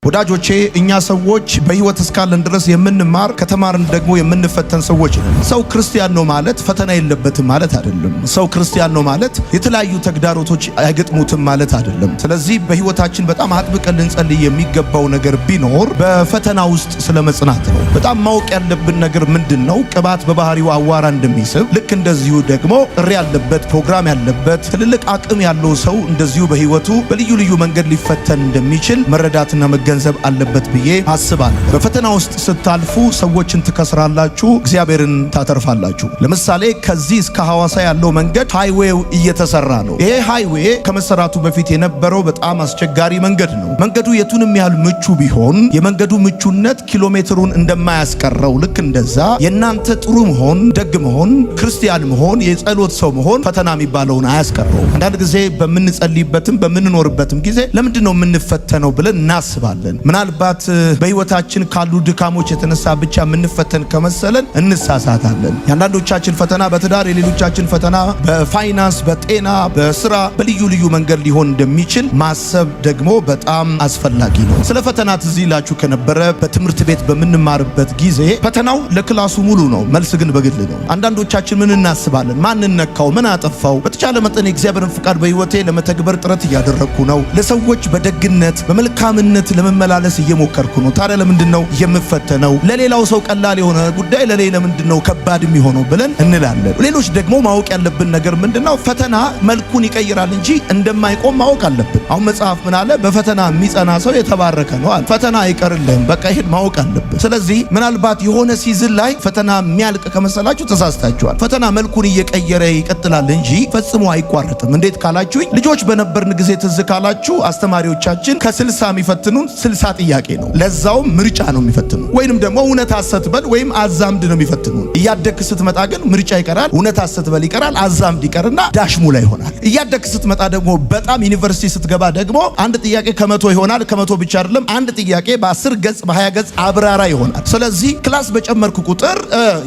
ወዳጆቼ እኛ ሰዎች በህይወት እስካለን ድረስ የምንማር ከተማርን ደግሞ የምንፈተን ሰዎች ነን። ሰው ክርስቲያን ነው ማለት ፈተና የለበትም ማለት አይደለም። ሰው ክርስቲያን ነው ማለት የተለያዩ ተግዳሮቶች አይገጥሙትም ማለት አይደለም። ስለዚህ በህይወታችን በጣም አጥብቀን ልንጸልይ የሚገባው ነገር ቢኖር በፈተና ውስጥ ስለመጽናት ነው። በጣም ማወቅ ያለብን ነገር ምንድነው? ቅባት በባህሪው አዋራ እንደሚስብ ልክ እንደዚሁ ደግሞ ጥሪ ያለበት ፕሮግራም ያለበት ትልልቅ አቅም ያለው ሰው እንደዚሁ በህይወቱ በልዩ ልዩ መንገድ ሊፈተን እንደሚችል መረዳትና መገንዘብ አለበት ብዬ አስባለሁ። በፈተና ውስጥ ስታልፉ ሰዎችን ትከስራላችሁ፣ እግዚአብሔርን ታተርፋላችሁ። ለምሳሌ ከዚህ እስከ ሐዋሳ ያለው መንገድ ሃይዌው እየተሰራ ነው። ይሄ ሃይዌይ ከመሰራቱ በፊት የነበረው በጣም አስቸጋሪ መንገድ ነው። መንገዱ የቱንም ያህል ምቹ ቢሆን የመንገዱ ምቹነት ኪሎሜትሩን እንደማያስቀረው ልክ እንደዛ የናንተ ጥሩ መሆን፣ ደግ መሆን፣ ክርስቲያን መሆን፣ የጸሎት ሰው መሆን ፈተና የሚባለውን አያስቀረው። አንዳንድ ጊዜ በምንጸልይበትም በምንኖርበትም ጊዜ ለምንድን ነው የምንፈተነው ብለን እናስባለን። ምናልባት በህይወታችን ካሉ ድካሞች የተነሳ ብቻ የምንፈተን ከመሰለን እንሳሳታለን። የአንዳንዶቻችን ፈተና በትዳር፣ የሌሎቻችን ፈተና በፋይናንስ፣ በጤና፣ በስራ በልዩ ልዩ መንገድ ሊሆን እንደሚችል ማሰብ ደግሞ በጣም አስፈላጊ ነው። ስለ ፈተና ትዝ ይላችሁ ከነበረ በትምህርት ቤት በምንማርበት ጊዜ ፈተናው ለክላሱ ሙሉ ነው፣ መልስ ግን በግል ነው። አንዳንዶቻችን ምን እናስባለን? ማን ነካው? ምን አጠፋው? በተቻለ መጠን የእግዚአብሔርን ፍቃድ በህይወቴ ለመተግበር ጥረት እያደረግኩ ነው። ለሰዎች በደግነት በመልካምነት ለመመላለስ እየሞከርኩ ነው። ታዲያ ለምንድን ነው የምፈተነው? ለሌላው ሰው ቀላል የሆነ ጉዳይ ለኔ ለምንድን ነው ከባድ የሚሆነው ብለን እንላለን። ሌሎች ደግሞ ማወቅ ያለብን ነገር ምንድነው? ፈተና መልኩን ይቀይራል እንጂ እንደማይቆም ማወቅ አለብን። አሁን መጽሐፍ ምን አለ? በፈተና የሚጸና ሰው የተባረከ ነው አለ። ፈተና አይቀርልህም። በቃ ይሄን ማወቅ አለብን። ስለዚህ ምናልባት የሆነ ሲዝን ላይ ፈተና የሚያልቅ ከመሰላችሁ ተሳስታችኋል። ፈተና መልኩን እየቀየረ ይቀጥላል እንጂ ፈጽሞ አይቋረጥም። እንዴት ካላችሁኝ ልጆች በነበርን ጊዜ ትዝ ካላችሁ አስተማሪዎቻችን ከ60 የሚፈትኑን 60 ጥያቄ ነው። ለዛውም ምርጫ ነው የሚፈትኑ፣ ወይንም ደግሞ እውነት አሰትበል ወይም አዛምድ ነው የሚፈትኑ። እያደክ ስትመጣ ግን ምርጫ ይቀራል፣ እውነት አሰትበል ይቀራል፣ አዛምድ ይቀርና ዳሽሙላ ይሆናል። እያደክ ስትመጣ ደግሞ በጣም ዩኒቨርሲቲ ስትገባ ደግሞ አንድ ጥያቄ ከመቶ ይሆናል። ከመቶ ብቻ አይደለም፣ አንድ ጥያቄ በ10 ገጽ በ20 ገጽ አብራራ ይሆናል። ስለዚህ ክላስ በጨመርኩ ቁጥር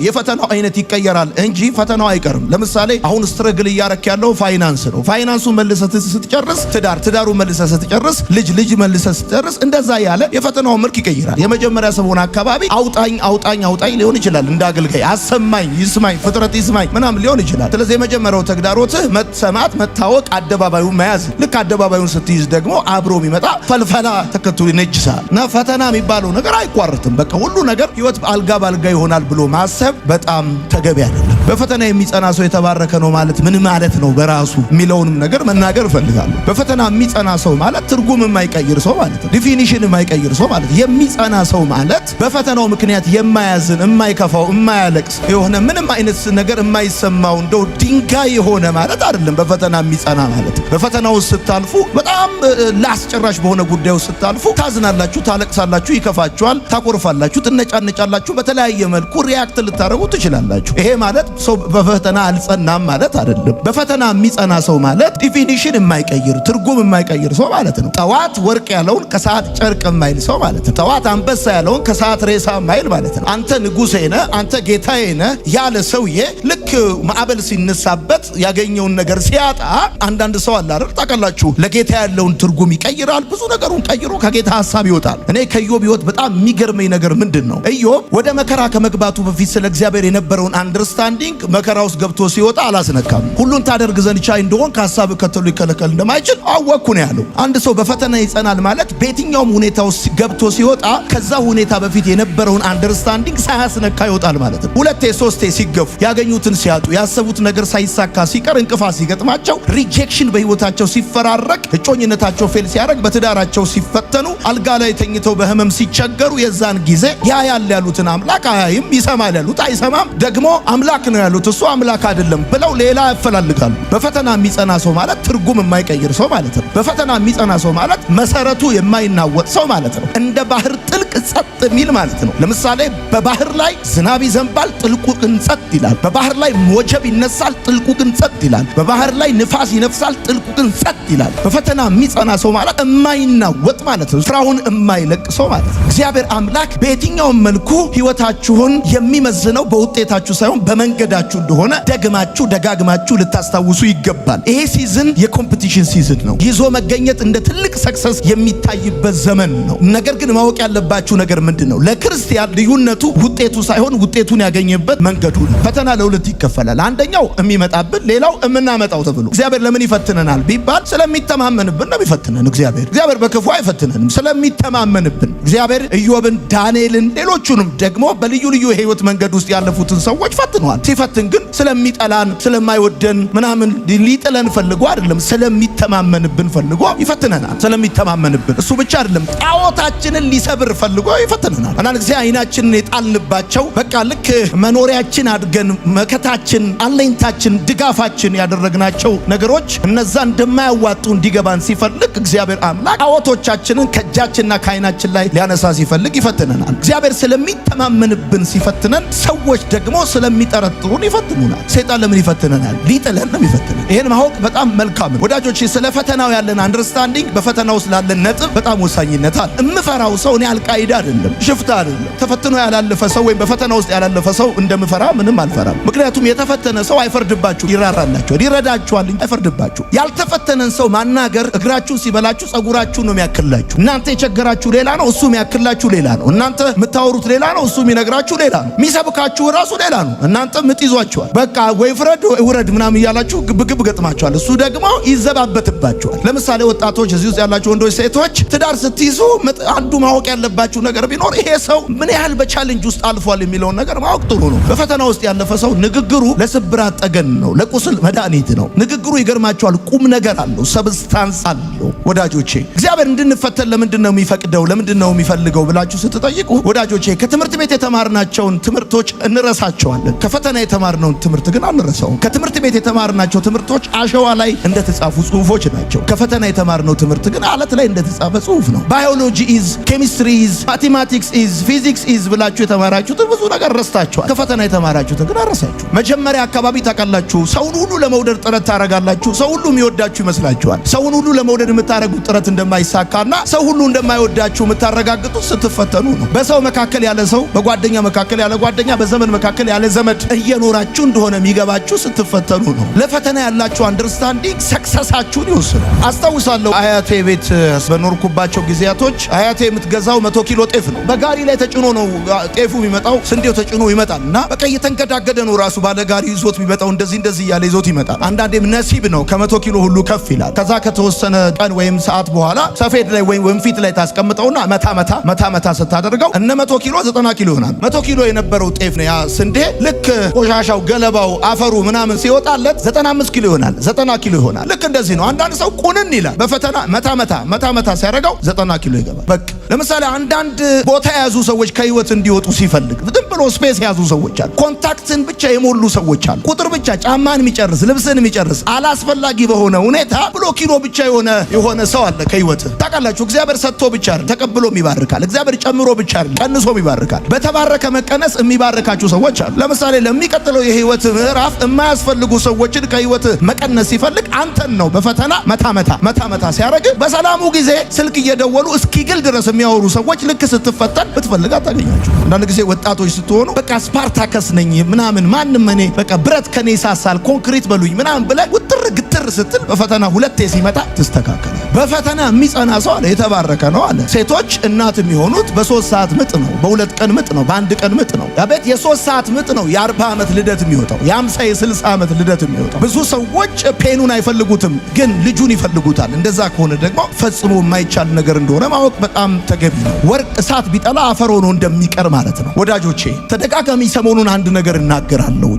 የፈተናው አይነት ይቀየራል እንጂ ፈተናው አይቀርም። ለምሳሌ አሁን ስትረግል እያረክ ያለው ፋይናንስ ነው። ፋይናንሱን መልሰህ ስትጨርስ ትዳሩ መልሰህ ስትጨርስ ልጅ መልሰህ ስትጨርስ እንደዛ ያለ የፈተናው መልክ ይቀይራል። የመጀመሪያ ሰሞን አካባቢ አውጣኝ ሊሆን ይችላል። እንዳገልጋይ አሰማኝ፣ ይስማኝ፣ ፍጥረት ይስማኝ ምናምን ሊሆን ይችላል። ስለዚህ የመጀመሪያው ተግዳሮትህ መሰማት፣ መታወቅ፣ አደባባዩን መያዝ። ልክ አደባባዩን ስትይዝ ደግሞ አብሮ የሚመጣ ፈልፈላ ተከትሎ ይነጅሳል። እና ፈተና የሚባለው ነገር አይቋርጥም። በቃ ሁሉ ነገር ህይወት አልጋ ባልጋ ይሆናል ብሎ ማሰብ በጣም ተገቢ አይደለም። በፈተና የሚጸና ሰው የተባረከ ነው ማለት ምን ማለት ነው በራሱ የሚለውንም ነገር መናገር እፈልጋለሁ። በፈተና የሚጸና ሰው ማለት ትርጉም የማይቀይር ሰው ማለት ነው። ዲፊኒሽን የማይቀይር ሰው ማለት። የሚጸና ሰው ማለት በፈተናው ምክንያት የማያዝን፣ የማይከፋው፣ የማያለቅስ የሆነ ምንም አይነት ነገር የማይሰማው እንደው ድንጋይ የሆነ ማለት አይደለም። በፈተና የሚጸና ማለት በፈተናው ስታልፉ በጣም ላስጨራሽ በሆነ ጉዳዩ ስታልፉ ታዝናላችሁ፣ ታለቅሳላችሁ፣ ይከፋችኋል፣ ታቆርፋላችሁ፣ ትነጫነጫላችሁ፣ በተለያየ መልኩ ሪያክት ልታረጉ ትችላላችሁ። ይሄ ማለት ሰው በፈተና አልጸናም ማለት አይደለም። በፈተና የሚጸና ሰው ማለት ዲፊኒሽን የማይቀይር ትርጉም የማይቀይር ሰው ማለት ነው። ጠዋት ወርቅ ያለውን ከሰዓት ጨርቅ የማይል ሰው ማለት ነው። ጠዋት አንበሳ ያለውን ከሰዓት ሬሳ የማይል ማለት ነው። አንተ ንጉሴ ነህ፣ አንተ ጌታዬ ነህ ያለ ሰውዬ ልክ ማዕበል ሲነሳበት ያገኘውን ነገር ሲያጣ አንዳንድ ሰው አለ አይደል? ታውቃላችሁ፣ ለጌታ ያለውን ትርጉም ይቀይራል። ብዙ ነገሩን ቀይሮ ከጌታ ሐሳብ ይወጣል። እኔ ከኢዮብ ሕይወት በጣም የሚገርመኝ ነገር ምንድን ነው? ኢዮብ ወደ መከራ ከመግባቱ በፊት ስለ እግዚአብሔር የነበረውን አንደርስታንዲንግ መከራ ውስጥ ገብቶ ሲወጣ አላስነካም። ሁሉን ታደርግ ዘንድ ቻይ እንደሆን ከሐሳብ ከተሉ ይከለከል እንደማይችል አወቅኩ ነው ያለው። አንድ ሰው በፈተና ይጸናል ማለት በየትኛውም ሁኔታ ውስጥ ገብቶ ሲወጣ ከዛ ሁኔታ በፊት የነበረውን አንደርስታንዲንግ ሳያስነካ ይወጣል ማለት ነው። ሁለቴ ሶስቴ ሲገፉ፣ ያገኙትን ሲያጡ፣ ያሰቡት ነገር ሳይሳካ ሲቀር፣ እንቅፋት ሲገጥማቸው፣ ሪጀክሽን በህይወታቸው ሲፈራረቅ፣ እጮኝነታቸው ፌል ሲያደርግ፣ በትዳራቸው ሲፈተኑ፣ አልጋ ላይ ተኝተው በህመም ሲቸገሩ የዛን ጊዜ ያሉትን አምላክ አያይም፣ ይሰማል ያሉት አይሰማም፣ ደግሞ አምላክ ነው ያሉት እሱ አምላክ አይደለም ብለው ሌላ ያፈላልጋሉ። በፈተና የሚጸና ሰው ማለት ትርጉም የማይቀይር ሰው ማለት ነው። በፈተና የሚጸና ሰው ማለት መሰረቱ የማይናወጥ ሰው ማለት ነው። እንደ ባህር ጥልቅ ጸጥ የሚል ማለት ነው። ለምሳሌ በባህር ላይ ዝናብ ይዘንባል፣ ጥልቁ ግን ጸጥ ይላል። በባህር ላይ ወጀብ ይነሳል፣ ጥልቁ ግን ጸጥ ይላል። በባህር ላይ ንፋስ ይነፍሳል፣ ጥልቁ ግን ጸጥ ይላል። በፈተና የሚጸና ሰው ማለት የማይናወጥ ማለት ነው። ስራውን የማይለቅ ሰው ማለት ነው። እግዚአብሔር አምላክ በየትኛውም መልኩ ህይወታችሁን የሚመዝነው በውጤታችሁ ሳይሆን በመንገዳችሁ እንደሆነ ደግማችሁ ደጋግማችሁ ልታስታውሱ ይገባል። ይሄ ሲዝን የኮምፒቲሽን ሲዝን ነው። ይዞ መገኘት እንደ ትልቅ ሰክሰስ የሚታይበት ዘመን ነው። ነገር ግን ማወቅ ያለባችሁ ነገር ምንድነው? ለክርስቲያን ልዩነቱ ውጤቱ ሳይሆን ውጤቱን ያገኘበት መንገዱ ነው። ፈተና ለሁለት ይከፈላል። አንደኛው የሚመጣብን፣ ሌላው የምናመጣው ተብሎ። እግዚአብሔር ለምን ይፈትነናል ቢባል ስለሚተማመንብን ነው የሚፈትነን። እግዚአብሔር በክፉ አይፈትነንም፣ ስለሚተማመንብን። እግዚአብሔር ኢዮብን፣ ዳንኤልን፣ ሌሎቹንም ደግሞ በልዩ ልዩ የህይወት መንገድ ውስጥ ያለፉትን ሰዎች ፈትነዋል። ሲፈትን ግን ስለሚጠላን ስለማይወደን ምናምን ሊጥለን ፈልጎ አይደለም፣ ስለሚተማመንብን ፈልጎ ይፈትነናል። ስለሚተማመንብን እሱ ብቻ አይደለም፣ ጣዖታችንን ሊሰብር ፈልጎ ይፈትነናል። አንዳንድ ጊዜ አይናችንን የጣልንባቸው በቃ ልክ መኖሪያችን አድገን መከታችን፣ አለኝታችን፣ ድጋፋችን ያደረግናቸው ነገሮች እነዛ እንደማያዋጡ እንዲገባን ሲፈልግ እግዚአብሔር አምላክ ጣዖቶቻችንን ከእጃችንና ከአይናችን ላይ ሊያነሳ ሲፈልግ ይፈትነናል። እግዚአብሔር ስለሚተማመንብን ሲፈትነን፣ ሰዎች ደግሞ ስለሚጠረጥሩን ይፈትኑናል። ሰይጣን ለምን ይፈትነናል? ሊጥለን ነው ይፈትነን። ይሄን ማወቅ በጣም መልካም ነው ወዳጆቼ። ስለ ፈተናው ያለን አንደርስታንዲንግ በፈተናው ስላለን ነጥብ በጣም ወሳኝነት አለ። እምፈራው ሰው እኔ አልቃይዳ አይደለም፣ ሽፍታ አይደለም። ተፈትኖ ያላለፈ ሰው ወይም በፈተና ውስጥ ያላለፈ ሰው እንደምፈራ ምንም አልፈራም። ምክንያቱም የተፈተነ ሰው አይፈርድባችሁ፣ ይራራላችኋል፣ ይረዳችኋል፣ አይፈርድባችሁ። ያልተፈተነን ሰው ማናገር እግራችሁን ሲበላችሁ ጸጉራችሁን ነው የሚያክላችሁ። እናንተ የቸገራችሁ ሌላ ነው፣ እሱ የሚያክላችሁ ሌላ ነው። እናንተ የምታወሩት ሌላ ነው፣ እሱ የሚነግራችሁ ሌላ ነው። የሚሰብካችሁ ራሱ ሌላ ነው። እናንተ ምጥ ይዟችኋል። በቃ ወይ ፍረድ ወይ ውረድ ምናምን እያላችሁ ግብግብ ገጥማችኋል። እሱ ደግሞ ይዘባበትባችኋል። ለምሳሌ ወጣቶች፣ እዚህ ውስጥ ያላችሁ ወንዶች፣ ሴቶች ትዳር ስትይዙ አንዱ ማወቅ ያለባችሁ ነገር ቢኖር ይሄ ሰው ምን ያህል በቻሌንጅ ውስጥ አልፏል የሚለውን ነገር ማወቅ ጥሩ ነው። በፈተና ውስጥ ያለፈ ሰው ንግግሩ ለስብራት ጠገን ነው፣ ለቁስል መድኃኒት ነው። ንግግሩ ይገርማችኋል፣ ቁም ነገር አለው፣ ሰብስታንስ አለው። ወዳጆቼ እግዚአብሔር እንድንፈተን ለምንድን ነው የሚፈቅደው? ለምንድን ነው የሚፈልገው ብላችሁ ስትጠይቁ ወዳጆቼ ከትምህርት ቤት የተማርናቸውን ትምህርቶች እንረሳቸዋለን። ከፈተና የተማርነውን ትምህርት ግን አንረሳውም። ከትምህርት ቤት የተማርናቸው ትምህርቶች አሸዋ ላይ እንደተጻፉ ጽሁፎች ናቸው። ከፈተና የተማርነው ትምህርት ግን አለት ላይ እንደተጻፈ ጽሁፍ ነው። ባዮሎጂ ኢዝ፣ ኬሚስትሪ ኢዝ፣ ማቴማቲክስ ኢዝ፣ ፊዚክስ ኢዝ ብላችሁ የተማራችሁትን ብዙ ነገር ረስታችኋል። ከፈተና የተማራችሁትን ግን አረሳችሁ። መጀመሪያ አካባቢ ታውቃላችሁ፣ ሰውን ሁሉ ለመውደድ ጥረት ታረጋላችሁ። ሰው ሁሉ የሚወዳችሁ ይመስላችኋል። ሰውን ሁሉ ለመውደድ የምታረጉት ጥረት እንደማይሳካና ሰው ሁሉ እንደማይወዳችሁ የምታረጋግጡት ስትፈተኑ ነው። በሰው መካከል ያለ ሰው፣ በጓደኛ መካከል ያለ ጓደኛ፣ በዘመድ መካከል ያለ ዘመድ እየኖራችሁ እንደሆነ የሚገባችሁ ስትፈተኑ ነው። ለፈተና ያላችሁ አንደርስታንዲንግ ሰክሰሳችሁን ይወስናል። አስታውሳለሁ አያቴ ቤት በኖርኩባቸው ጊዜያቶች አያቴ የምትገዛው 100 ኪሎ ጤፍ ነው። በጋሪ ላይ ተጭኖ ነው ጤፉ የሚመጣው፣ ስንዴው ተጭኖ ይመጣል እና በቃ እየተንገዳገደ ነው ራሱ ባለጋሪ ይዞት የሚመጣው። እንደዚህ እያለ ይዞት ይመጣል። አንዳንዴም ነሲብ ነው ከ100 ኪሎ ሁሉ ከፍ ይላል። ከዛ ከተወሰነ ቀን ወይም ሰዓት በኋላ ሰፌድ ላይ ወይም ፊት ላይ ታስቀምጠውና መታ ስታደርገው እነ 100 ኪሎ 90 ኪሎ ይሆናል። 100 ኪሎ የነበረው ጤፍ ነው ያ ስንዴ ልክ ቆሻሻው፣ ገለባው፣ አፈሩ ምናምን ሲወጣለት 95 ኪሎ ይሆናል፣ 90 ኪሎ ይሆናል። ልክ እንደዚህ ነው። አንዳንድ ሰው ቁንን ይላል በፈተና መታ ሲያደርገው 90 ኪሎ ይገባል። በቃ ለምሳሌ አንዳንድ ቦታ የያዙ ሰዎች ከህይወት እንዲወጡ ሲፈልግ ዝም ብሎ ስፔስ የያዙ ሰዎች አሉ። ኮንታክትን ብቻ የሞሉ ሰዎች አሉ። ቁጥር ብቻ ጫማን የሚጨርስ ልብስን የሚጨርስ አላስፈላጊ በሆነ ሁኔታ ብሎ ኪሎ ብቻ የሆነ ሰው አለ ከህይወት። ታውቃላችሁ እግዚአብሔር ሰጥቶ ብቻ አይደል ተቀብሎም ይባርካል። እግዚአብሔር ጨምሮ ብቻ አይደል ቀንሶም ይባርካል። በተባረከ መቀነስ የሚባርካችሁ ሰዎች አሉ። ለምሳሌ ለሚቀጥለው የህይወት ምዕራፍ የማያስፈልጉ ሰዎችን ከህይወት መቀነስ ሲፈልግ አንተን ነው በፈተና መታ ሲያደርግ በሰላሙ ጊዜ ስልክ እየደወሉ እስኪግል ድረስ የሚያወሩ ሰዎች ልክ ስትፈተን ብትፈልግ አታገኛችሁ። አንዳንድ ጊዜ ወጣቶች ስትሆኑ በቃ ስፓርታከስ ነኝ ምናምን ማንም እኔ በቃ ብረት ከኔ ይሳሳል ኮንክሪት በሉኝ ምናምን ብለህ ውጥር ግትር ስትል በፈተና ሁለቴ ሲመጣ ትስተካከላል። በፈተና የሚጸና ሰው አለ የተባረከ ነው አለ። ሴቶች እናት የሚሆኑት በ3 ሰዓት ምጥ ነው፣ በ2 ቀን ምጥ ነው፣ በ1 ቀን ምጥ ነው። ያቤት የ3 ሰዓት ምጥ ነው የ40 ዓመት ልደት የሚወጣው የ50 የ60 ዓመት ልደት የሚወጣው። ብዙ ሰዎች ፔኑን አይፈልጉትም ግን ልጁን ይፈልጉታል። እንደዛ ከሆነ ደግሞ ፈጽሞ የማይቻል ነገር እንደሆነ ማወቅ በጣም ተገቢ ነው። ወርቅ እሳት ቢጠላ አፈር ሆኖ እንደሚቀር ማለት ነው። ወዳጆቼ ተደጋጋሚ ሰሞኑን አንድ ነገር እናገራለሁ።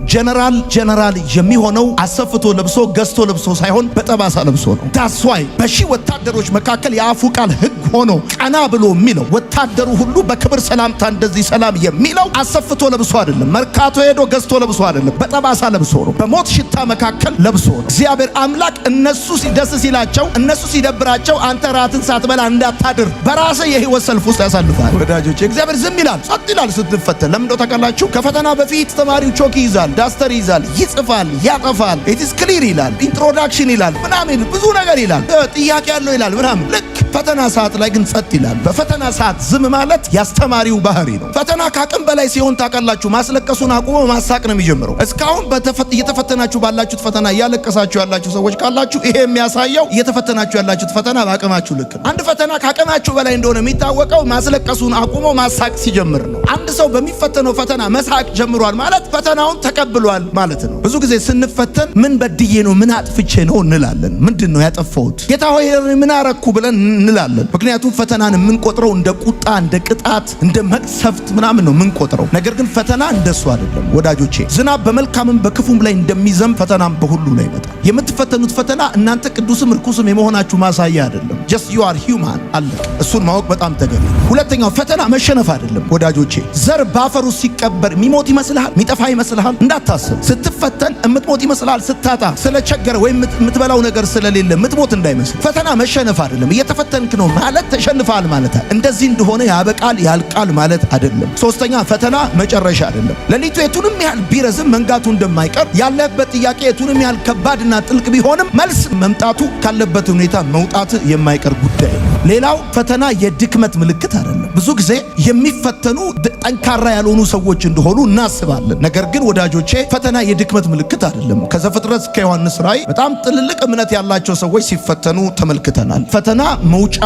ጀነራል የሚሆነው አሰፍቶ ለብሶ ገዝቶ ለብሶ ሳይሆን በጠባሳ ለብሶ ነው። ዳስዋይ በሺህ ወታደሮች መካከል የአፉ ቃል ሕግ ሆኖ ቀና ብሎ የሚለው ወታደሩ ሁሉ በክብር ሰላምታ እንደዚህ ሰላም የሚለው አሰፍቶ ለብሶ አይደለም። መርካቶ ሄዶ ገዝቶ ለብሶ አይደለም። በጠባሳ ለብሶ ነው። በሞት ሽታ መካከል ለብሶ ነው። እግዚአብሔር አምላክ እነሱ ደስ ሲላቸው፣ እነሱ ሲደብራቸው አንተ ራትን ሳትበላ እንዳታድር በራስህ የህይወት ሰልፍ ውስጥ ያሳልፋል። ወዳጆቼ እግዚአብሔር ዝም ይላል፣ ጸጥ ይላል ስትፈተን። ለምን እንደው ታውቃላችሁ? ከፈተና በፊት ተማሪው ቾክ ይይዛል፣ ዳስተር ይይዛል፣ ይጽፋል፣ ያጠፋል፣ ኢትስ ክሊር ይላል፣ ኢንትሮዳክሽን ይላል፣ ምናምን ብዙ ነገር ይላል፣ ጥያቄ ያለው ይላል ምናምን። ልክ ፈተና ሰዓት ላይ ግን ጸጥ ይላል። በፈተና ሰዓት ዝም ማለት ያስተማሪው ባህሪ ነው። ፈተና ካቅም በላይ ሲሆን ታውቃላችሁ፣ ማስለቀሱን አቁሞ ማሳቅ ነው የሚጀምረው። እስካሁን እየተፈተናችሁ ባላችሁት ፈተና እያለቀሳችሁ ያላችሁ ሰዎች ካላችሁ ይሄ የሚያሳየው እየተፈተናችሁ ያላችሁት ፈተና በአቅማችሁ ልክ ነው። አንድ ፈተና ካቅማችሁ በላይ እንደሆነ የሚታወቀው ማስለቀሱን አቁሞ ማሳቅ ሲጀምር ነው። አንድ ሰው በሚፈተነው ፈተና መሳቅ ጀምሯል ማለት ፈተናውን ተቀብሏል ማለት ነው። ብዙ ጊዜ ስንፈተን ምን በድዬ ነው ምን አጥፍቼ ነው እንላለን። ምንድን ነው ያጠፋሁት ጌታ ሆይ ምን አረኩ ብለን እንላለን። ምክንያቱም ፈተናን የምንቆጥረው እንደ ቁጣ፣ እንደ ቅጣት፣ እንደ መቅሰፍት ምናምን ነው የምንቆጥረው። ነገር ግን ፈተና እንደሱ አይደለም ወዳጆቼ። ዝናብ በመልካምም በክፉም ላይ እንደሚዘንብ ፈተናም በሁሉ ላይ ይመጣል። የምትፈተኑት ፈተና እናንተ ቅዱስም ርኩስም የመሆናችሁ ማሳያ አይደለም። just you are human አለቀ። እሱን ማወቅ በጣም ተገቢ ነው። ሁለተኛው ፈተና መሸነፍ አይደለም ወዳጆቼ። ዘር ባፈሩ ሲቀበር የሚሞት ይመስልሃል? የሚጠፋ ይመስልሃል? እንዳታስብ። ስትፈተን የምትሞት ይመስልሃል? ስታጣ ስለቸገረ ወይም የምትበላው ነገር ስለሌለ የምትሞት እንዳይመስል። ፈተና መሸነፍ አይደለም። እየተፈተንክ ነው ማለት ተሸንፈሃል ማለት አይደለም። እንደዚህ እንደሆነ ያበቃል ያልቃል ማለት አይደለም። ሶስተኛ ፈተና መጨረሻ አይደለም። ሌሊቱ የቱንም ያህል ቢረዝም መንጋቱ እንደማይቀር ያለበት ጥያቄ የቱንም ያህል ከባድና ጥልቅ ቢሆንም መልስ መምጣቱ ካለበት ሁኔታ መውጣት የማይቀር ጉዳይ ነው። ሌላው ፈተና የድክመት ምልክት አይደለም። ብዙ ጊዜ የሚፈተኑ ጠንካራ ያልሆኑ ሰዎች እንደሆኑ እናስባለን። ነገር ግን ወዳጆቼ ፈተና የድክመት ምልክት አይደለም። ከዘፍጥረት እስከ ዮሐንስ ራእይ በጣም ትልልቅ እምነት ያላቸው ሰዎች ሲፈተኑ ተመልክተናል። ፈተና መውጫ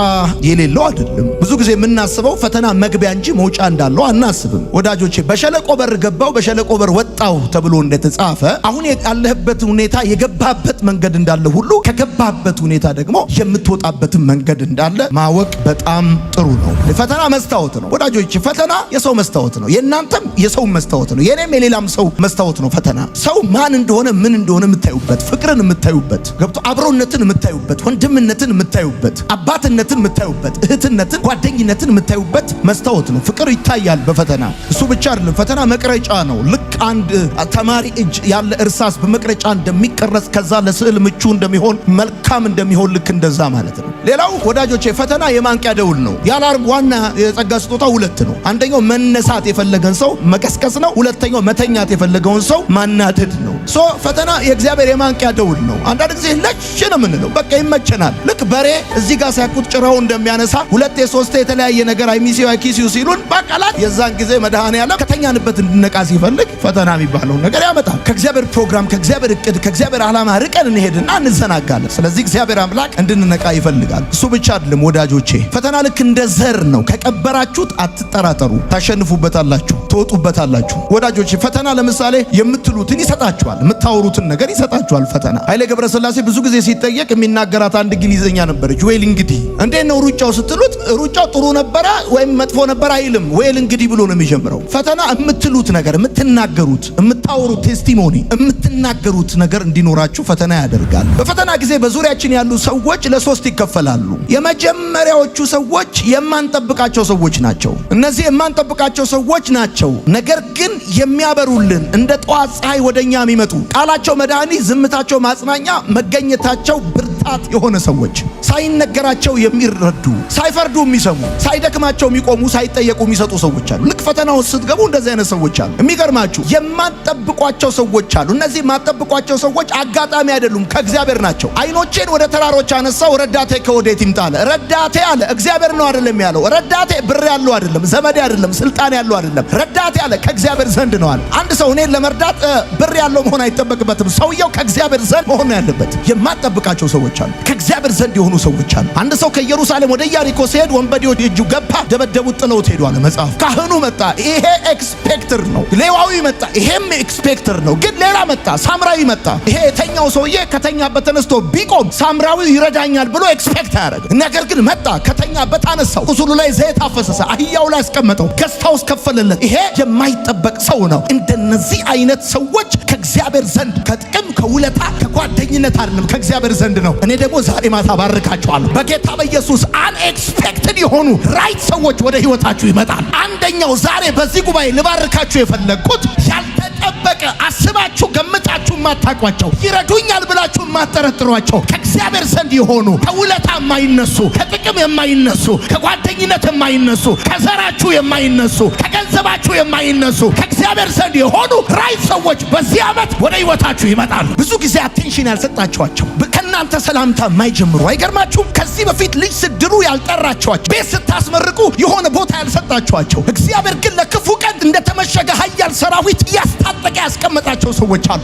የሌለው አይደለም። ብዙ ጊዜ የምናስበው ፈተና መግቢያ እንጂ መውጫ እንዳለው አናስብም። ወዳጆቼ በሸለቆ በር ገባው በሸለቆ በር ወጣው ተብሎ እንደተጻፈ አሁን ያለህበት ሁኔታ የገባበት መንገድ እንዳለ ሁሉ ከገባበት ሁኔታ ደግሞ የምትወጣበትን መንገድ እንዳለ ማወቅ በጣም ጥሩ ነው። ፈተና መስታወት ነው ወዳጆቼ። ፈተና የሰው መስታወት ነው። የእናንተም የሰው መስታወት ነው። የኔም የሌላም ሰው መስታወት ነው። ፈተና ሰው ማን እንደሆነ ምን እንደሆነ የምታዩበት፣ ፍቅርን የምታዩበት፣ ገብቶ አብሮነትን የምታዩበት፣ ወንድምነትን የምታዩበት፣ አባትነትን የምታዩበት፣ እህትነትን፣ ጓደኝነትን የምታዩበት መስታወት ነው። ፍቅር ይታያል በፈተና። እሱ ብቻ አይደለም፣ ፈተና መቅረጫ ነው። ልክ አንድ ተማሪ እጅ ያለ እርሳስ በመቅረጫ እንደሚቀረጽ ከዛ ለስዕል ምቹ እንደሚሆን መልካም እንደሚሆን ልክ እንደዛ ማለት ነው። ሌላው ወዳጆቼ ፈተና የማንቂያ ደውል ነው። የአላርም ዋና የጸጋ ስጦታ ሁለት ነው። አንደኛው መነሳት የፈለገን ሰው መቀስቀስ ነው። ሁለተኛው መተኛት የፈለገውን ሰው ማናደድ ነው። ፈተና የእግዚአብሔር የማንቂያ ደውል ነው። አንዳንድ ጊዜ ለሽ ነው የምንለው፣ በቃ ይመቸናል። ልክ በሬ እዚህ ጋር ሲያቁት ጭራው እንደሚያነሳ ሁለቴ ሶስቴ የተለያየ ነገር አይሚሲው አይኪሲው ሲሉን በቃላት የዛን ጊዜ መድኃኔዓለም ከተኛንበት እንድነቃ ሲፈልግ ፈተና የሚባለው ነገር ያመጣል። ከእግዚአብሔር ፕሮግራም፣ ከእግዚአብሔር እቅድ፣ ከእግዚአብሔር ዓላማ ርቀን እንሄድና እንዘናጋለን። ስለዚህ እግዚአብሔር አምላክ እንድንነቃ ይፈልጋል። እሱ ብቻ አይደለም ወዳጆቼ፣ ፈተና ልክ እንደ ዘር ነው። ከቀበራችሁት አትጠራጠሩ፣ ታሸንፉበታላችሁ፣ ትወጡበታላችሁ። ወዳጆቼ ፈተና ለምሳሌ የምትሉትን ይሰጣችኋል፣ የምታወሩትን ነገር ይሰጣችኋል። ፈተና ኃይሌ ገብረስላሴ ብዙ ጊዜ ሲጠየቅ የሚናገራት አንድ እንግሊዘኛ ነበረች። ዌል እንግዲህ እንዴት ነው ሩጫው ስትሉት ሩጫው ጥሩ ነበረ ወይም መጥፎ ነበር አይልም። ዌል እንግዲህ ብሎ ነው የሚጀምረው። ፈተና የምትሉት ነገር፣ የምትናገሩት፣ የምታወሩት ቴስቲሞኒ፣ የምትናገሩት ነገር እንዲኖራችሁ ፈተና ያደርጋል። በፈተና ጊዜ በዙሪያችን ያሉ ሰዎች ለሶስት ይከፈላሉ። የመጀመሪያዎቹ ሰዎች የማንጠብቃቸው ሰዎች ናቸው። እነዚህ የማንጠብቃቸው ሰዎች ናቸው፣ ነገር ግን የሚያበሩልን እንደ ጠዋት ፀሐይ ወደኛ የሚመጡ ቃላቸው መድኃኒት፣ ዝምታቸው ማጽናኛ፣ መገኘታቸው ብርታት የሆነ ሰዎች፣ ሳይነገራቸው የሚረዱ፣ ሳይፈርዱ የሚሰሙ፣ ሳይደክማቸው የሚቆሙ፣ ሳይጠየቁ የሚሰጡ ሰዎች አሉ። ልክ ፈተናው ስትገቡ እንደዚህ አይነት ሰዎች አሉ። የሚገርማችሁ የማንጠብቋቸው ሰዎች አሉ። እነዚህ የማንጠብቋቸው ሰዎች አጋጣሚ አይደሉም፣ ከእግዚአብሔር ናቸው። አይኖቼን ወደ ተራሮች አነሳው፣ ረዳቴ ከወዴት ይምጣ አለ። ረዳቴ አለ እግዚአብሔር ነው አይደለም ያለው። ረዳቴ ብር ያለው አይደለም፣ ዘመድ አይደለም፣ ስልጣን ያለው አይደለም። ረዳቴ አለ ከእግዚአብሔር ዘንድ ነው አለ። አንድ ሰው እኔን ለመርዳት ብር ያለው መሆን አይጠበቅበትም። ሰውየው ከእግዚአብሔር ዘንድ መሆን ያለበት። የማንጠብቃቸው ሰዎች አሉ፣ ከእግዚአብሔር ዘንድ የሆኑ ሰዎች አሉ። አንድ ሰው ከኢየሩሳሌም ወደ ኢያሪኮ ሲሄድ ወንበዴዎች እጁ ገባ፣ ደበደቡት፣ ጥለውት ሄዱ አለ መጽሐፍ። ካህኑ መጣ፣ ይሄ ኤክስፔክተር ነው። ሌዋዊ መጣ፣ ይሄም ኤክስፔክተር ነው። ግን ሌላ መጣ፣ ሳምራዊ መጣ። ይሄ የተኛው ሰውዬ ከተኛበት ተነስቶ ቢቆም ሳምራዊው ይረዳኛል ብሎ ኤክስፔክት አያደርግ። ነገር ግን መጣ፣ ከተኛበት አነሳው፣ ቁስሉ ላይ ዘይት አፈሰሰ፣ አህያው ላይ አስቀመጠው፣ ገዝታውስ ከፈለለት። ይሄ የማይጠበቅ ሰው ነው። እንደነዚህ አይነት ሰዎች ከእግዚአብሔር ዘንድ ከጥቅም ከውለታ ከጓደኝነት አይደለም፣ ከእግዚአብሔር ዘንድ ነው። እኔ ደግሞ ዛሬ ማታ ባርካቸዋለሁ በጌታ በኢየሱስ። አንኤክስፔክትድ የሆኑ ራይት ሰዎች ወደ ህይወታችሁ ይመጣል። አንደኛው ዛሬ በዚህ ጉባኤ ልባርካችሁ የፈለግኩት ያልተጠበቀ አስባችሁ ገምታችሁ ማታቋቸው፣ ይረዱኛል ብላችሁ ማጠረጥሯቸው፣ ከእግዚአብሔር ዘንድ የሆኑ ከውለታ የማይነሱ፣ ከጥቅም የማይነሱ፣ ከጓደኝነት የማይነሱ፣ ከዘራችሁ የማይነሱ፣ ከገንዘባችሁ የማይነሱ፣ ከእግዚአብሔር ዘንድ የሆኑ ራይት ሰዎች በዚህ ዓመት ወደ ህይወታችሁ ይመጣሉ። ብዙ ጊዜ አቴንሽን ያልሰጣችኋቸው፣ በእናንተ ሰላምታ የማይጀምሩ አይገርማችሁም? ከዚህ በፊት ልጅ ስድሩ ያልጠራችኋቸው፣ ቤት ስታስመርቁ የሆነ ቦታ ያልሰጣችኋቸው፣ እግዚአብሔር ግን ለክፉ ቀን እንደተመሸገ ኃያል ሰራዊት እያስታጠቀ ያስቀመጣቸው ሰዎች አሉ።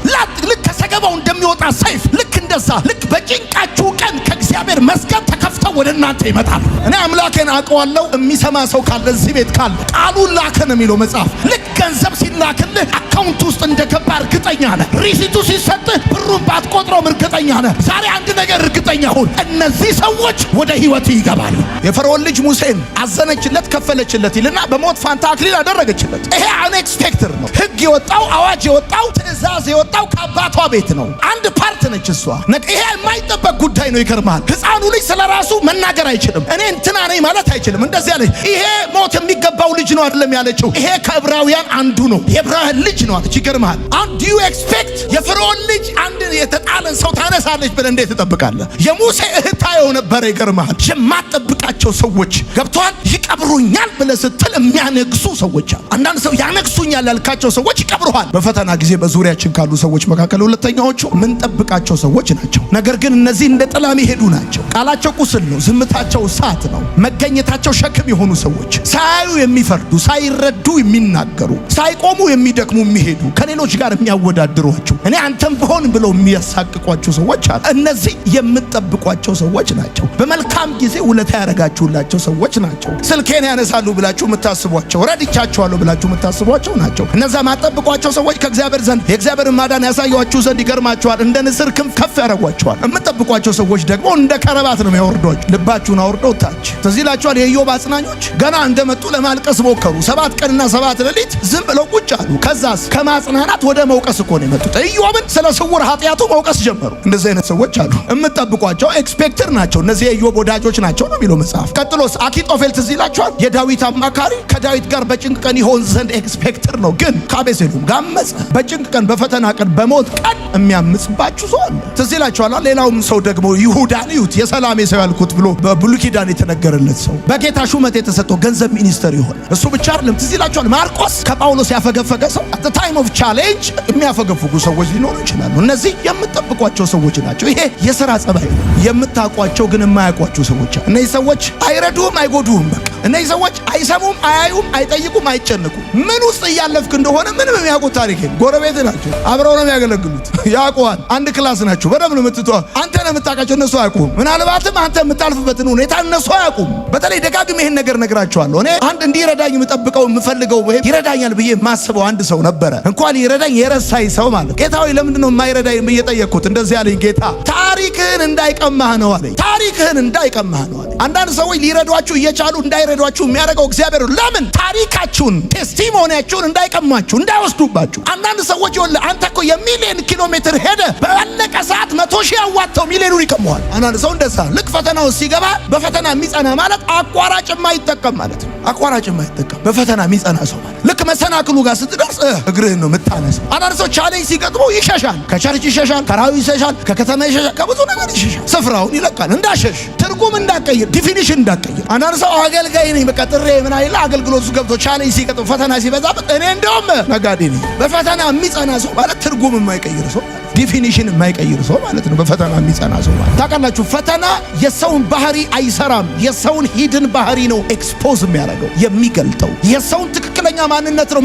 ልክ ከሰገባው እንደሚወጣ ሰይፍ፣ ልክ እንደዛ ልክ በጭንቃችሁ ቀን ከእግዚአብሔር መዝገብ ተከፍተው ወደ እናንተ ይመጣሉ። እኔ አምላኬን አውቀዋለሁ። የሚሰማ ሰው ካለ እዚህ ቤት ካለ ቃሉን ላከ ነው የሚለው መጽሐፍ። ልክ ገንዘብ ሲላክልህ አካውንት ውስጥ እንደገባ እርግጠኛ ነህ። ሪሲቱ ሲሰጥህ ብሩን ባትቆጥረውም እርግጠኛ ነህ። ዛሬ አንድ ነገር እርግጠኛ ሁን፣ እነዚህ ሰዎች ወደ ህይወት ይገባሉ። የፈርዖን ልጅ ሙሴን አዘነችለት፣ ከፈለችለት ይልና በሞት ፋንታ አክሊል አደረገችለት። ይሄ አንኤክስፔክትድ ነው። ህግ የወጣው አዋጅ የወጣው ትእዛዝ የወጣው ከአባቷ ቤት ነው። አንድ ፓርት ነች እሷ። ይሄ የማይጠበቅ ጉዳይ ነው። ይገርማል። ህፃኑ ልጅ ስለራሱ መናገር አይችልም። እኔ እንትና ነኝ ማለት አይችልም። እንደዚህ ያለች ይሄ ሞት የሚገባው ልጅ ነው አይደለም ያለችው። ይሄ ከዕብራውያን አንዱ ነው፣ የዕብራውያን ልጅ ነው አለች። ይገርማል። ዱ ዩ ኤክስፔክት የፈርዖን ልጅ አንድ የተጣለን ሰው ታነሳለች ብለህ እንዴት ትጠብቃለህ? የሙሴ እህት ታየው ነበረ። ይገርማል። የማትጠብቃቸው ሰዎች ገብቷል። ይቀብሩኛል ብለህ ስትል የሚያነግሱ ሰዎች አሉ። አንዳንድ ሰው ያነግሱኛል ያልካቸው ሰዎች ይቀብሩሃል። በፈተና ጊዜ በዙሪያችን ካሉ ሰዎች መካከል ሁለተኛዎቹ ምንጠብቃቸው ሰዎች ናቸው። ነገር ግን እነዚህ እንደ ጥላ የሚሄዱ ናቸው። ቃላቸው ቁስል ነው፣ ዝምታቸው እሳት ነው፣ መገኘታቸው ሸክም የሆኑ ሰዎች፣ ሳያዩ የሚፈርዱ፣ ሳይረዱ የሚናገሩ፣ ሳይቆሙ የሚደክሙ የሚሄዱ፣ ከሌሎች ጋር የሚያወዳድሯቸው፣ እኔ አንተም ብሆን ብለው የሚያሳቅቋቸው ሰዎች አሉ። እነዚህ የምትጠብቋቸው ሰዎች ናቸው። በመልካም ጊዜ ውለታ ያደረጋችሁላቸው ሰዎች ናቸው። ስልኬን ያነሳሉ ብላችሁ የምታስቧቸው፣ ረድቻቸዋለሁ ብላችሁ የምታስቧቸው ናቸው። እነዛ ማጠብቋቸው ሰዎች ከእግዚአብሔር ዘንድ የእግዚአብሔርን ማዳን ያሳያችሁ ዘንድ ይገርማቸዋል። እንደ ንስር ክንፍ ከፍ ያደርጓቸዋል። የምትጠብቋቸው ሰዎች ደግሞ እንደ ከረባት ነው የሚያወርዷቸው። ልባችሁን አውርደው ታች። ትዝ ይላችኋል የኢዮብ አጽናኞች ገና እንደመጡ ለማልቀስ ሞከሩ። 7 ቀንና 7 ሌሊት ዝም ብለው ቁጭ አሉ። ከዛስ ከማጽናናት ወደ መውቀስ እኮ ነው የመጡት። ኢዮብን ስለ ስውር ኃጢአቱ መውቀስ ጀመሩ። እንደዚህ አይነት ሰዎች አሉ። የምትጠብቋቸው ኤክስፔክተር ናቸው። እነዚህ የኢዮብ ወዳጆች ናቸው ነው የሚለው መጽሐፍ። ቀጥሎስ አኪጦፌል ትዝ ይላችኋል የዳዊት አማካሪ ከዳዊት ጋር በጭንቅ ቀን ይሆን ዘንድ ኤክስፔክተር ነው፣ ግን ከአቤሴሎም ጋር አመፀ። በጭንቅ ቀን፣ በፈተና ቀን፣ በሞት ቀን የሚያምጽባችሁ ሰው አለ። ትዝ ይላችኋል። ሌላውም ሰው ደግሞ ይሁዳን እዩት፣ የሰላሜ ሰው ያልኩት ብሎ በብሉይ ኪዳን የተነገረለት ሰው በጌታ ሹመት የተሰጠው ገንዘብ ሚኒስተር ይሆን። እሱ ብቻ አይደለም። ትዝ ይላችኋል ማርቆስ ከጳውሎስ ያፈገፈገ ሰው። አት ታይም ኦፍ ቻሌንጅ የሚያፈገፍጉ ሰዎች ሊኖሩ ይችላሉ። እነዚህ የምትጠብቋቸው ሰዎች ናቸው። ይሄ የሥራ ጸባይ ነው። የምታውቋቸው ግን የማያውቋቸው ሰዎች አሉ። እነዚህ ሰዎች አይረዱም፣ አይጎዱም። በቃ እነዚህ ሰዎች አይሰሙም፣ አያዩም፣ አይጠይቁም፣ አይጨንቁም። ምን ውስጥ እያለፍክ እንደሆነ ምንም የሚያውቁት ታሪክ የለም። ጎረቤት ናቸው፣ አብረው ነው የሚያገለግሉት፣ ያውቁሃል። አንድ ክላስ ናቸው። በደምብ ነው የምትተዋ። አንተ ነው የምታውቃቸው፣ እነሱ አያውቁም። ምናልባትም አንተ የምታልፍበትን ሁኔታ እነሱ አያውቁም። በተለይ ደጋግሜ ይሄን ነገር ነግራቸዋለሁ። እኔ አንድ እንዲረዳኝ የምጠብቀው የምፈልገው ይረዳኛል ብዬ የማስበው አንድ ሰው ነበረ። እንኳን ይረዳኝ የረሳኝ ሰው ማለት ጌታ ሆይ ለምንድን ነው የማይረዳኝ ብዬ ጠየቅኩት። እንደዚህ ያለኝ ጌታ ታሪክህን እንዳይቀማህ ነው አለኝ። ታሪክህን እንዳይቀማህ ነው አለኝ። አንዳንድ ሰዎች ሊረዷችሁ እየቻሉ እንዳይረዷችሁ የሚያደርገው እግዚአብሔር ለምን? ታሪካችሁን ቴስቲሞኒያችሁን እንዳይቀማችሁ፣ እንዳይወስዱባችሁ። አንዳንድ ሰዎች ይኸውልህ አንተ እኮ የሚሊዮን ኪሎ ሜትር ሄደ ባለቀ ሰዓት 100,000 አዋጥተው ሚሊዮኑን ይቀመዋል። አንዳንድ ሰው እንደዛ ልክ ፈተናው ሲገባ በፈተና የሚጸና ማለት አቋራጭ የማይጠቀም ማለት ነው። አቋራጭ የማይጠቀም በፈተና የሚጸና ሰው ማለት ልክ መሰናክሉ ጋር ስትደርስ እግርህን ነው የምታነሳው። አንዳንድ ሰው ቻሌንጅ ሲገጥመው ይሸሻል። ከቸርች ይሸሻል፣ ከራዊ ይሸሻል፣ ከከተማ ይሸሻል፣ ከብዙ ነገር ይሸሻል። ስፍራውን ይለቃል። እንዳሸሽ ትርጉም እንዳቀይር፣ ዲፊኒሽን እንዳቀይር። አንዳንድ ሰው አገልጋይ ነኝ በቃ ጥሬ ምን አይላ አገልግሎቱ ገብቶ ቻሌንጅ ሲገጥመው ፈተና ሲበዛበት እኔ እንደውም ነጋዴ ነኝ። በፈተና የሚጸና ሰው ማለት ትርጉም የማይቀይር ሰው፣ ዲፊኒሽን የማይቀይር ሰው ማለት ነው። በፈተና የሚጸና ሰው ማለት ታውቃላችሁ፣ ፈተና የሰውን ባህሪ አይሰራም። የሰውን ሂድን ባህሪ ነው ኤክስፖዝ የሚያደርገው የሚገልጠው። የሰውን ትክክለኛ ማንነት ነው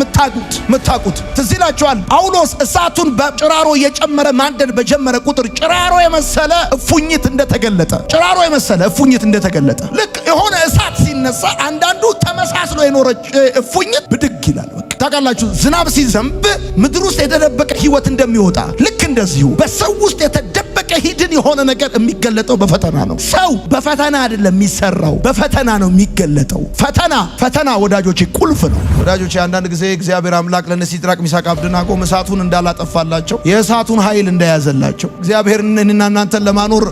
የምታውቁት። ትዝ ይላችኋል ጳውሎስ እሳቱን በጭራሮ እየጨመረ ማንደድ በጀመረ ቁጥር ጭራሮ የመሰለ እፉኝት እንደተገለጠ ልክ የሆነ እሳት ሲነሳ አንዳንዱ ተመሳስሎ የኖረ እፉኝት ብድግ ይላል። ታውቃላችሁ ዝናብ ሲዘንብ ምድር ውስጥ የተደበቀ ህይወት እንደሚወጣ ልክ እንደዚሁ በሰው ውስጥ የተደበቀ ሂድን የሆነ ነገር የሚገለጠው በፈተና ነው። ሰው በፈተና አይደለም የሚሰራው፣ በፈተና ነው የሚገለጠው። ፈተና ወዳጆቼ ቁልፍ ነው። ወዳጆቼ አንዳንድ ጊዜ እግዚአብሔር አምላክ ለነ ሲድራቅ ሚሳቅ አብደናጎ እሳቱን እንዳላጠፋላቸው የእሳቱን ኃይል እንደያዘላቸው እግዚአብሔር እኔና እናንተን ለማኖር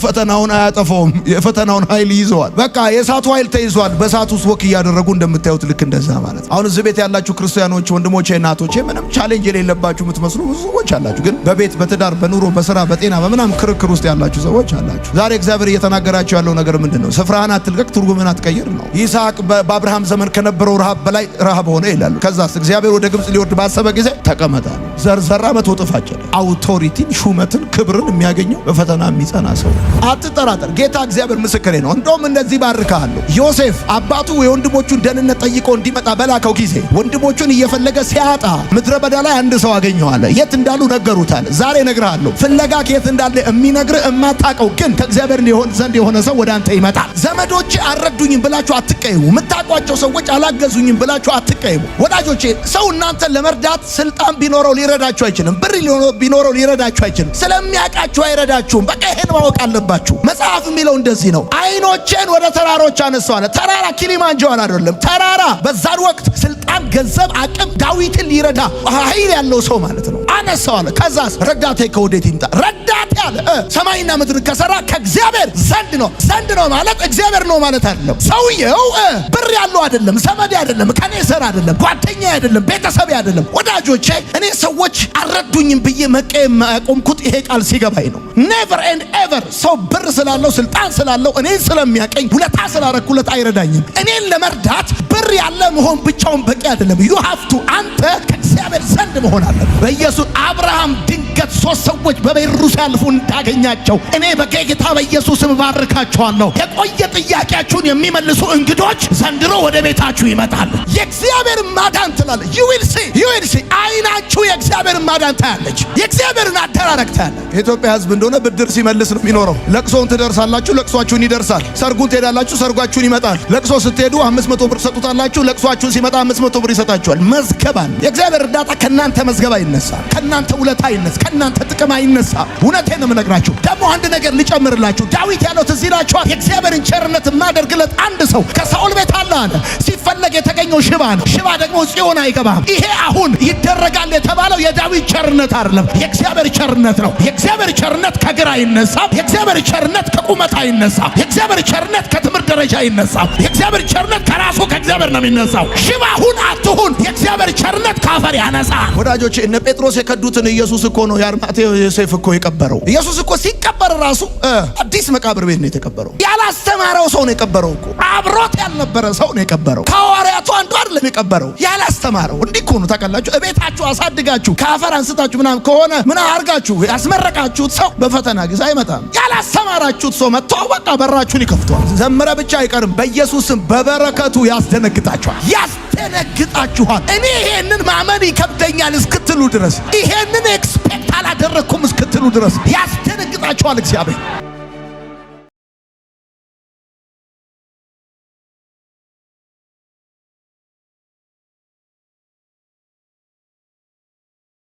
ፈተናውን አያጠፋውም። የፈተናውን ኃይል ይዘዋል። በቃ የእሳቱ ኃይል ተይዟል። በእሳቱ ውስጥ ወክ እያደረጉ እንደምታዩት ልክ እንደዛ ማለት አሁን እዚህ ቤት ያላችሁ ክርስቲያኖች ወንድሞቼ እናቶቼ ምንም ቻሌንጅ የሌለባችሁ የምትመስሉ ብዙ ሰዎች አላችሁ። ግን በቤት በትዳር በኑሮ በስራ በጤና በምናም ክርክር ውስጥ ያላችሁ ሰዎች አላችሁ። ዛሬ እግዚአብሔር እየተናገራችሁ ያለው ነገር ምንድነው? ስፍራህን አትልቀቅ፣ ትርጉምህን አትቀይር ነው። ይስሐቅ በአብርሃም ዘመን ከነበረው ረሃብ በላይ ረሃብ ሆነ ይላሉ። ከዛስ እግዚአብሔር ወደ ግብጽ ሊወርድ ባሰበ ጊዜ ተቀመጠ። ዘርዘራ 100 እጥፍ አጨደ። አውቶሪቲን፣ ሹመትን፣ ክብርን የሚያገኘው በፈተና የሚጸና ሰው። አትጠራጠር። ጌታ እግዚአብሔር ምስክሬ ነው። እንደውም እንደዚህ ባርካለሁ። ዮሴፍ አባቱ የወንድሞቹን ደህንነት ጠይቆ እንዲመጣ በላከው ጊዜ ወንድሞቹን እየፈለገ ሲያጣ ምድረ በዳ ላይ አንድ ሰው አገኘዋለ። የት እንዳሉ ነገሩታል። ዛሬ እነግርሃለሁ። ፍለጋ የት እንዳለ የሚነግርህ የማታውቀው ግን ከእግዚአብሔር ዘንድ የሆነ ሰው ወደ አንተ ይመጣል። ዘመዶች አልረዱኝም ብላችሁ አትቀይሙ። የምታውቋቸው ሰዎች አላገዙኝም ብላችሁ አትቀይሙ። ወዳጆቼ ሰው እናንተን ለመርዳት ስልጣን ቢኖረው ሊረዳችሁ አይችልም። ብር ቢኖረው ሊረዳችሁ አይችልም። ስለሚያውቃችሁ አይረዳችሁም። በቃ ይሄን ማወቅ አለባችሁ። መጽሐፍ የሚለው እንደዚህ ነው። አይኖቼን ወደ ተራሮች አነሳሁ አለ። ተራራ ኪሊማንጃሮ አይደለም። ተራራ በዛን ወቅት ስልጣን፣ ገንዘብ፣ አቅም ዳዊትን ሊረዳ ኃይል ያለው ሰው ማለት ነው። አነሳው አለ። ከዛስ ረዳቴ ከወዴት ይምጣ? ረዳቴ አለ ሰማይና ምድርን ከሰራ ከእግዚአብሔር ዘንድ ነው። ዘንድ ነው ማለት እግዚአብሔር ነው ማለት አይደለም። ሰውየው ብር ያለው አይደለም፣ ዘመድ አይደለም፣ ከኔ ዘር አይደለም፣ ጓደኛ አይደለም፣ ቤተሰብ አይደለም። ወዳጆቼ እኔ ሰዎች አልረዱኝም ብዬ መቀየም ያቆምኩት ይሄ ቃል ሲገባኝ ነው። ኔቨር ኤንድ ኤቨር ሰው ብር ስላለው ስልጣን ስላለው እኔን ስለሚያቀኝ ውለታ ስላረኩለት አይረዳኝም። እኔን ለመርዳት ብር ያለ መሆን ብቻውን በቂ አይደለም። ዩ ሃቭ ቱ አንተ ከእግዚአብሔር ዘንድ መሆን አለበት። በኢየሱስ አብርሃም ድንገት 3 ሰዎች በቤሩ ሲያልፉ እንዳገኛቸው እኔ በጌታ በኢየሱስም ባርካቸዋለሁ። የቆየ ጥያቄያችሁን የሚመልሱ እንግዶች ዘንድሮ ወደ ቤታችሁ ይመጣሉ። የእግዚአብሔር ማዳን ትላለ። ዩ ዊል ሲ አይናችሁ የእግዚአብሔር ማዳን ታያለች። የእግዚአብሔርን አደራረግ ታያለች። የኢትዮጵያ ሕዝብ እንደሆነ ብድር ሲመልስ ነው የሚኖረው። ለቅሶውን ትደርሳላችሁ፣ ለቅሷችሁን ይደርሳል። ሰርጉን ትሄዳላችሁ፣ ሰርጓችሁን ይመጣል። ለቅሶ ስትሄዱ 500 ብር ሰጡታላችሁ፣ ለቅሷችሁን ሲመጣ 500 ብር ይሰጣችኋል። መዝገባን የእግዚአብሔር እርዳታ ከናንተ መዝገብ አይነሳ፣ ከናንተ ውለታ አይነሳ፣ ከናንተ ጥቅም አይነሳ። እውነቴን ነው የምነግራችሁ። ደግሞ አንድ ነገር ልጨምርላችሁ። ዳዊት ያለው ትዝ ይላችኋል። የእግዚአብሔርን ቸርነት የማደርግለት አንድ ሰው ከሳኦል ቤት አለ አለ። ሲፈለግ የተገኘው ሽባ ነው። ሽባ ደግሞ ጽዮን አይገባም። ይሄ አሁን ይደረጋል የተባለው የዳዊት ቸርነት አይደለም፣ የእግዚአብሔር ቸርነት ነው። የእግዚአብሔር ቸርነት ከግራ አይነሳም። የእግዚአብሔር ቸርነት ከቁመት አይነሳም። የእግዚአብሔር ቸርነት ከትምህርት ደረጃ አይነሳም። የእግዚአብሔር ቸርነት ከራሱ ከእግዚአብሔር ነው የሚነሳው። ሽባ ሁን አትሁን፣ የእግዚአብሔር ቸርነት ካፈር ያነሳል። ወዳጆቼ እነ ጴጥሮስ የከዱትን ኢየሱስ እኮ ነው የአርማቴው ዮሴፍ እኮ የቀበረው። ኢየሱስ እኮ ሲቀበር ራሱ አዲስ መቃብር ቤት ነው የተቀበረው። ያላስተማረው ሰው ነው የቀበረው እኮ። አብሮት ያልነበረ ሰው ነው የቀበረው። ከሐዋርያቱ አንዱ አይደለም የቀበረው፣ ያላስተማረው። እንዲህ እኮ ነው ታውቃላችሁ። እቤታችሁ አሳድጋችሁ ከአፈር አንስታችሁ ምናምን ከሆነ ምን አርጋችሁ ያስመረቃችሁት ሰው በፈተና ጊዜ አይመጣም። ያላስተማራችሁት ሰው መጥቶ በቃ በራችሁን ይከፍቷል። ዘመረ ብቻ አይቀርም። በኢየሱስም በበረከቱ ያስደነግጣችኋል፣ ያስደነግጣችኋል። እኔ ይሄንን ማመን ይከብደኛል እስክትሉ ድረስ፣ ይሄንን ኤክስፔክት አላደረኩም እስክትሉ ድረስ ያስደነግጣችኋል እግዚአብሔር።